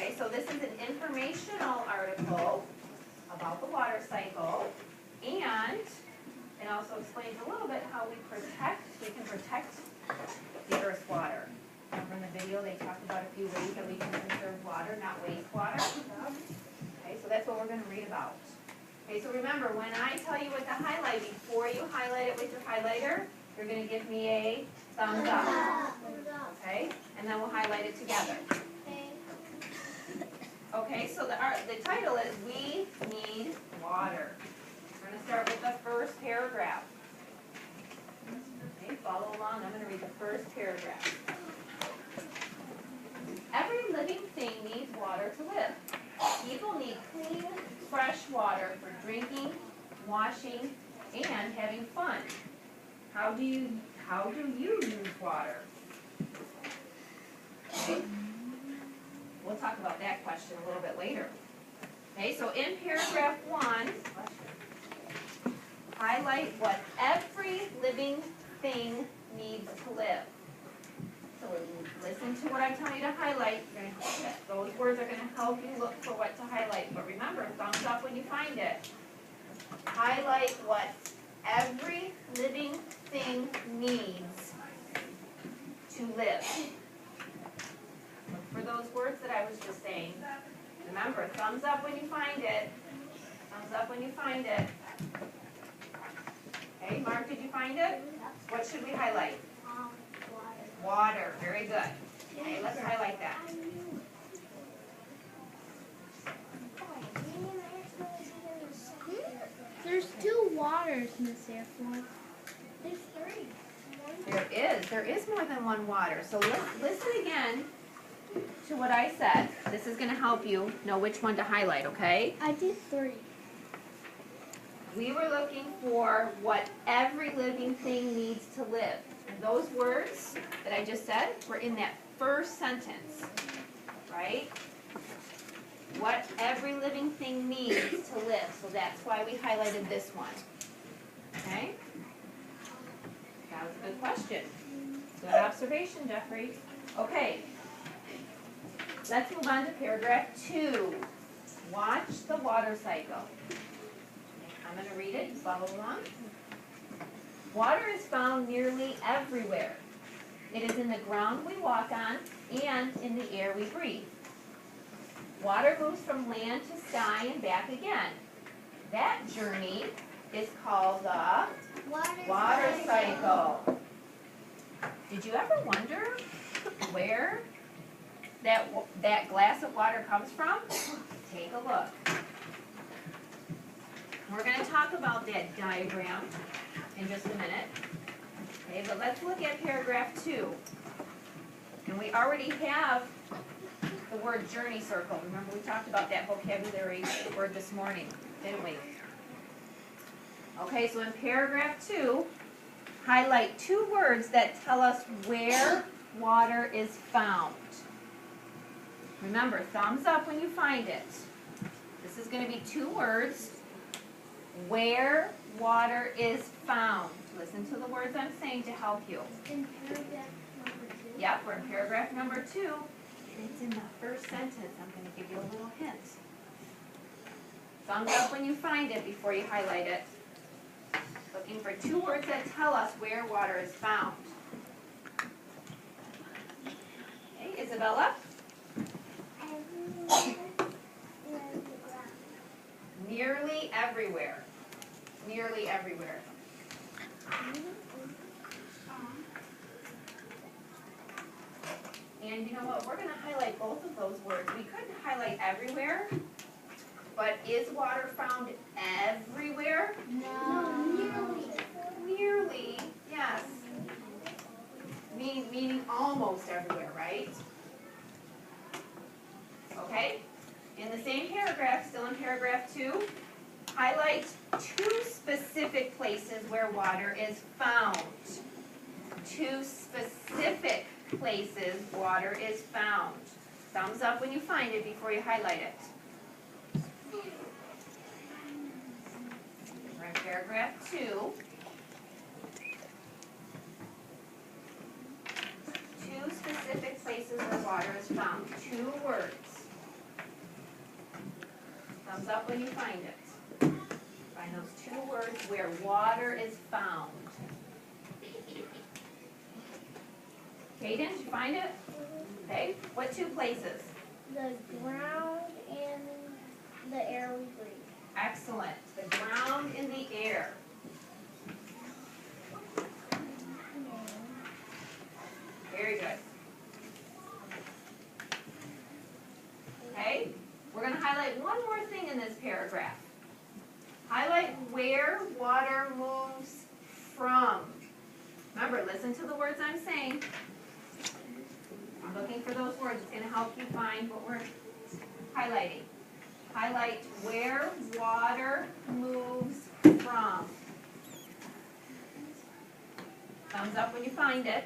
Okay, so this is an informational article about the water cycle, and it also explains a little bit how we can protect the Earth's water. Remember in the video they talked about a few ways that we can conserve water, not waste water? Okay, so that's what we're going to read about. Okay, so remember, when I tell you what to highlight, before you highlight it with your highlighter, you're going to give me a thumbs up. Okay, and then we'll highlight it together. Okay, so the title is We Need Water. We're going to start with the first paragraph. Okay, follow along. I'm going to read the first paragraph. Every living thing needs water to live. People need clean, fresh water for drinking, washing, and having fun. How do you use water? Okay. We'll talk about that question a little bit later. Okay, so in paragraph 1, highlight what every living thing needs to live. So listen to what I'm telling you to highlight. Those words are going to help you look for what to highlight. But remember, thumbs up when you find it. Highlight what every living thing needs to live. Look for those words that I was just saying. Remember, thumbs up when you find it. Thumbs up when you find it. Okay, Mark, did you find it? What should we highlight? Water. Very good. Okay, let's highlight that. There's 2 waters, Miss Airflow. There's 3. There is more than one water. So listen again to what I said. This is going to help you know which one to highlight, okay? I did 3. We were looking for what every living thing needs to live. And those words that I just said were in that first sentence, right? What every living thing needs to live. So that's why we highlighted this one. Okay? That was a good question. Good observation, Jeffrey. Okay. Let's move on to paragraph 2. Watch the water cycle. I'm going to read it. Follow along. Water is found nearly everywhere. It is in the ground we walk on and in the air we breathe. Water moves from land to sky and back again. That journey is called the water cycle. Did you ever wonder where that glass of water comes from? Take a look. We're going to talk about that diagram in just a minute. Okay, but let's look at paragraph 2. And we already have the word journey circle. Remember we talked about that vocabulary word this morning, didn't we? Okay, so in paragraph 2, highlight 2 words that tell us where water is found. Remember, thumbs up when you find it. This is going to be 2 words. Where water is found. Listen to the words I'm saying to help you. In paragraph number 2. Yep, we're in paragraph number 2. It's in the first sentence. I'm going to give you a little hint. Thumbs up when you find it before you highlight it. Looking for 2 words that tell us where water is found. Okay, Isabella? Nearly everywhere. Nearly everywhere. And you know what? We're going to highlight both of those words. We couldn't highlight everywhere, but is water found everywhere? No. Nearly, yes. Meaning almost everywhere, right? Okay? In the same paragraph, still in paragraph 2, highlight 2 specific places where water is found. 2 specific places water is found. Thumbs up when you find it before you highlight it. We're in paragraph 2. 2 specific places where water is found. 2 words. Thumbs up when you find it. Find those two words where water is found. Kaden, did you find it? Okay, what two places? The ground and the air we breathe. Excellent. The ground in the air. Very good. Okay, we're going to highlight one more thing in this paragraph. Highlight where water moves from. Remember, listen to the words I'm saying. I'm looking for those words. It's going to help you find what we're highlighting. Highlight where water moves from. Thumbs up when you find it.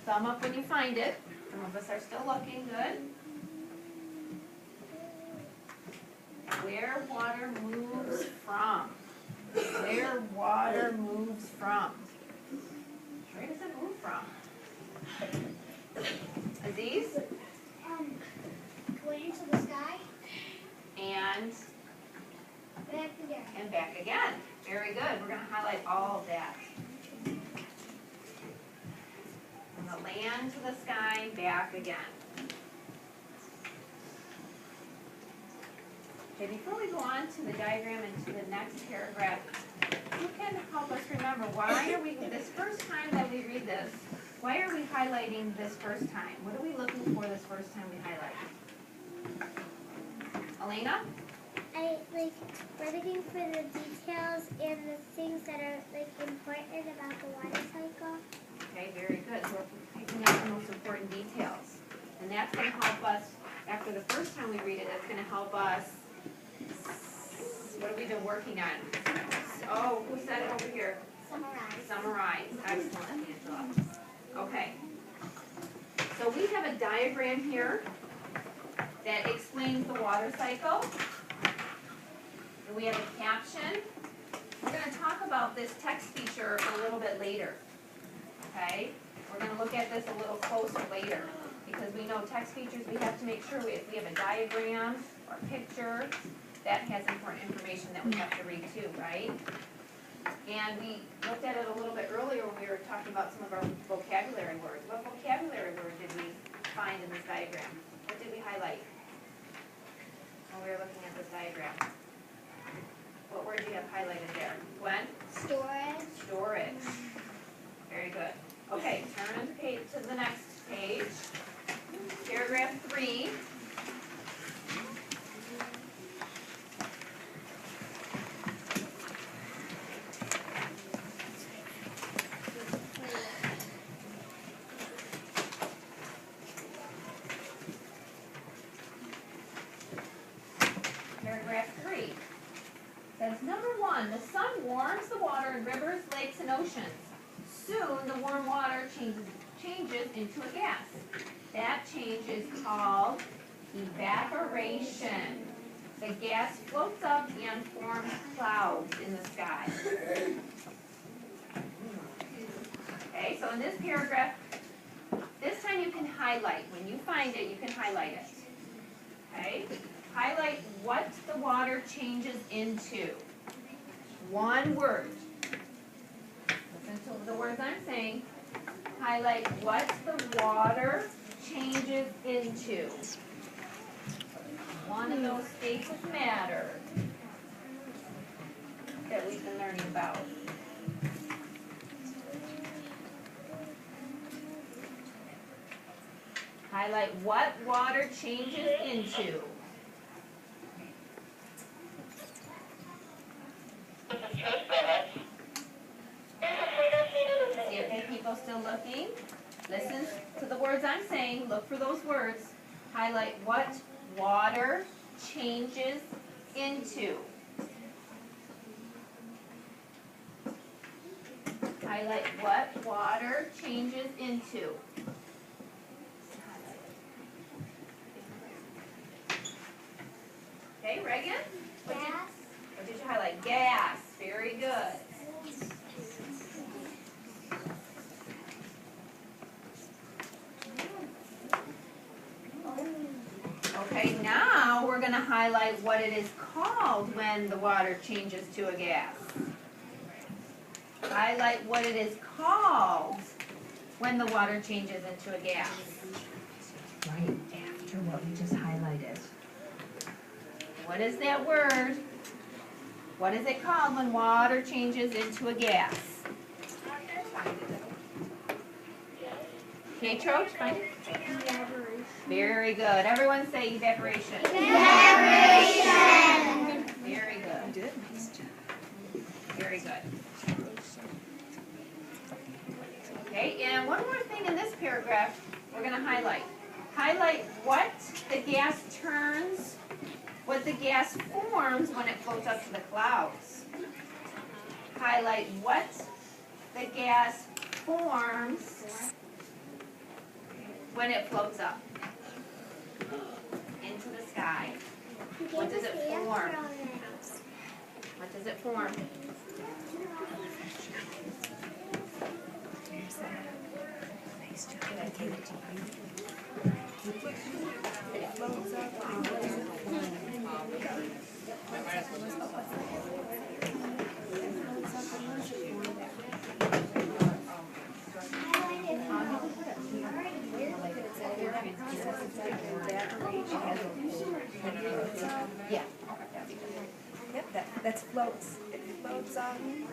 Thumb up when you find it. Some of us are still looking. Good. Where water moves from. Where water moves from. Where does it move from? Aziz? Going into the sky And back again. back again. Very good. We're going to highlight all of that. From the land to the sky, back again. Okay, before we go on to the diagram and to the next paragraph, you can help us remember why are we, this first time that we read this, why are we highlighting this first time? What are we looking for this first time we highlight? Elena? We're looking for the details and the things that are important about the water cycle. Okay, very good. So we're picking up the most important details. And that's going to help us, after the first time we read it, that's going to help us, what have we been working on? Oh, who said it over here? Summarize. Summarize. Excellent, Angela. Okay. So we have a diagram here that explains the water cycle. And we have a caption. We're going to talk about this text feature a little bit later. Okay? We're going to look at this a little closer later because we know text features, we have to make sure if we have a diagram or picture, that has important information that we have to read too, right? And we looked at it a little bit earlier when we were talking about some of our vocabulary words. What vocabulary word did we find in this diagram? What did we highlight when we were looking at this diagram? What word do you have highlighted there? Gwen? Storage. Storage. Very good. Okay, turn to the next page. Paragraph 3. Paragraph 3 says, number 1, the sun warms the water in rivers, lakes, and oceans. Soon the warm water changes into a gas. That change is called evaporation. The gas floats up and forms clouds in the sky. Okay, so in this paragraph, this time you can highlight. When you find it, you can highlight it. Okay? Highlight what the water changes into. One word. Listen to the words I'm saying. Highlight what the water changes into. One of those states of matter that we've been learning about. Highlight what water changes into. See, okay, people still looking? Listen to the words I'm saying. Look for those words. Highlight what water changes into. Highlight what water changes into. Okay, Reagan? Gas. What did you highlight? Gas. Very good. Okay, now we're gonna highlight what it is called when the water changes to a gas. Highlight what it is called when the water changes into a gas. Right after what we just highlighted. What is that word? What is it called when water changes into a gas? Okay, Troach, find it. Evaporation. Very good. Everyone say evaporation. Evaporation. Very good. Very good. Okay, and one more thing in this paragraph we're going to highlight. Highlight what the gas turns, what the gas forms when it floats up to the clouds. Highlight what the gas forms when it floats up into the sky. What does it form? What does it form? Yeah. Yep, that's floats. It floats on.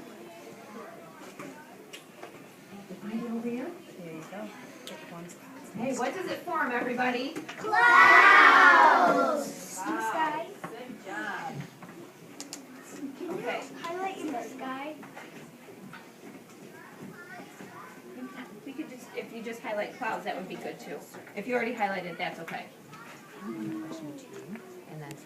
Find it over here. There you go. It forms clouds. Hey, what does it form, everybody? Clouds. Sky. Good job. Okay. Highlight in the sky. We could just, if you just highlight clouds, that would be good too. If you already highlighted, that's okay.